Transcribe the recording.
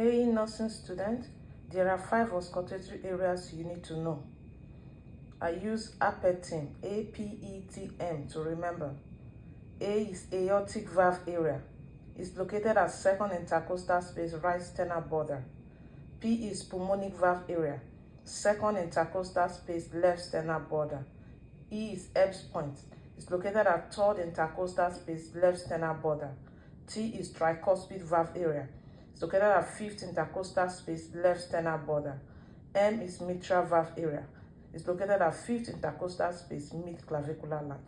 Hey nursing student, there are 5 auscultatory areas you need to know. I use APETM, A-P-E-T-M to remember. A is aortic valve area. It's located at second intercostal space, right sternal border. P is pulmonic valve area, second intercostal space, left sternal border. E is Ebb's point. It's located at third intercostal space, left sternal border. T is tricuspid valve area. It's located at fifth intercostal space, left sternal border. M is mitral valve area. It's located at fifth intercostal space, mid clavicular line.